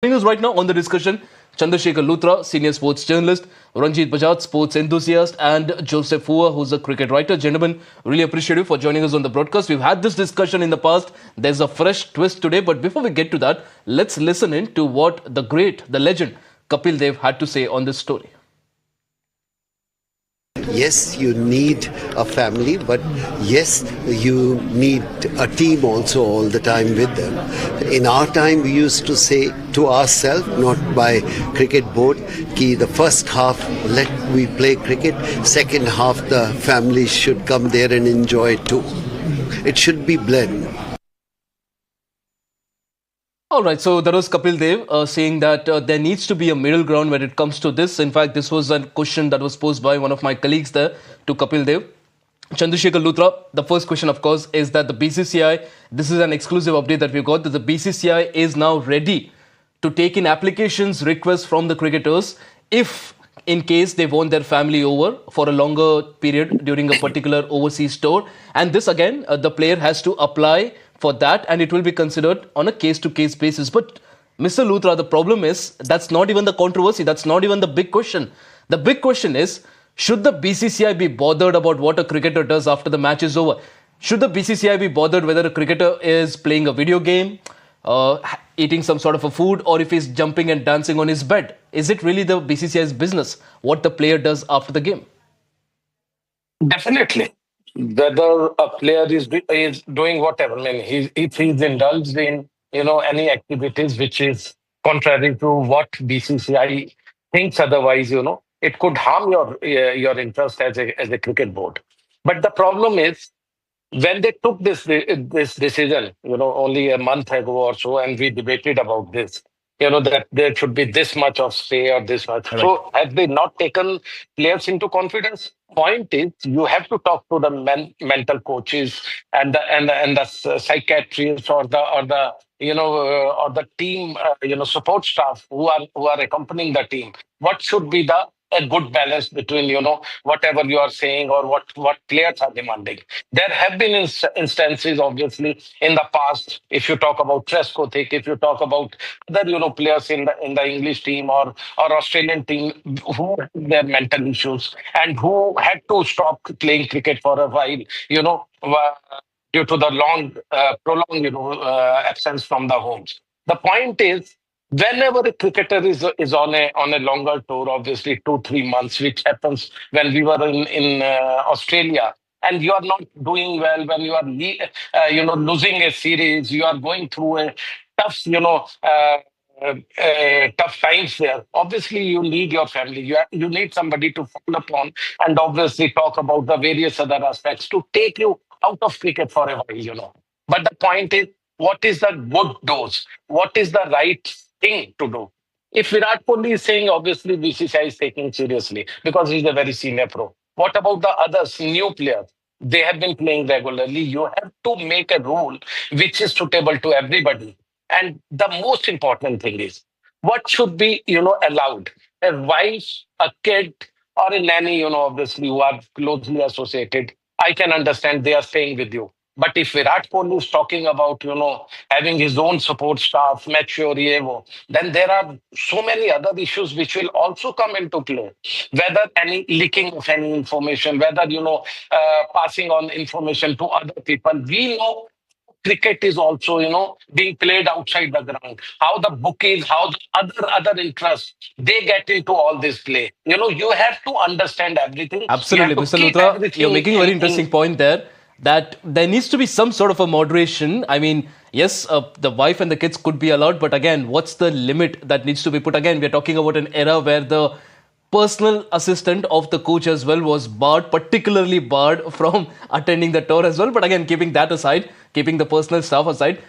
Joining us right now on the discussion, Chander Shekhar Luthra, senior sports journalist, Ranjit Bajaj, sports enthusiast, and Joseph Hua, who's a cricket writer. Gentlemen, really appreciate you for joining us on the broadcast. We've had this discussion in the past. There's a fresh twist today, but before we get to that, let's listen in to what the great, the legend, Kapil Dev had to say on this story. Yes, you need a family, but yes, you need a team also all the time with them. In our time, we used to say to ourselves, not by cricket board, ki the first half, let we play cricket, second half, the family should come there and enjoy it too. It should be blend. All right, so that was Kapil Dev saying that there needs to be a middle ground when it comes to this. In fact, this was a question that was posed by one of my colleagues there to Kapil Dev. Chander Shekhar Luthra, the first question, of course, is that the BCCI, this is an exclusive update that we got, that the BCCI is now ready to take in applications, requests from the cricketers if, in case they want their family over for a longer period during a particular overseas tour. And this again, the player has to apply for that and it will be considered on a case-to-case basis. But Mr. Luthra, the problem is that's not even the controversy. That's not even the big question. The big question is, should the BCCI be bothered about what a cricketer does after the match is over? Should the BCCI be bothered whether a cricketer is playing a video game, eating some sort of a food, or if he's jumping and dancing on his bed? Is it really the BCCI's business what the player does after the game? Definitely. Whether a player is doing whatever, I mean, if he's indulged in any activities which is contrary to what BCCI thinks, otherwise it could harm your interest as a cricket board. But the problem is when they took this decision, only a month ago or so, and we debated about this, that there should be this much of stay or this much. Right. So have they not taken players into confidence? Point is, you have to talk to the mental coaches and the psychiatrists or the or the team support staff who are accompanying the team. What should be a good balance between whatever you are saying or what players are demanding. There have been instances, obviously, in the past. If you talk about Trescothik, if you talk about other players in the English team or Australian team who had their mental issues and who had to stop playing cricket for a while, due to the prolonged absence from the homes. The point is, whenever a cricketer is on a longer tour, obviously 2-3 months, which happens when we were in Australia, and you are not doing well, when you are losing a series, you are going through a tough tough times there. Obviously, you need your family. You need somebody to fall upon and obviously talk about the various other aspects to take you out of cricket for a while. But the point is, what is the good dose? What is the right thing to do? If Virat Kohli is saying, obviously BCCI is taking seriously because he's a very senior pro. What about the others, new players? They have been playing regularly. You have to make a rule which is suitable to everybody. And the most important thing is, what should be, allowed? A wife, a kid, or a nanny, obviously, who are closely associated. I can understand they are staying with you. But if Virat Kohli is talking about, having his own support staff, mature, then there are so many other issues which will also come into play. Whether any leaking of any information, whether, passing on information to other people. We know cricket is also, being played outside the ground. How the bookies, how the other interests, they get into all this play. You have to understand everything. Absolutely, Mr. Luthra, you're making a very interesting point there, that there needs to be some sort of a moderation. I mean, yes, the wife and the kids could be allowed, but again, what's the limit that needs to be put? Again, we're talking about an era where the personal assistant of the coach as well was barred, particularly barred from attending the tour as well. But again, keeping that aside, keeping the personal staff aside,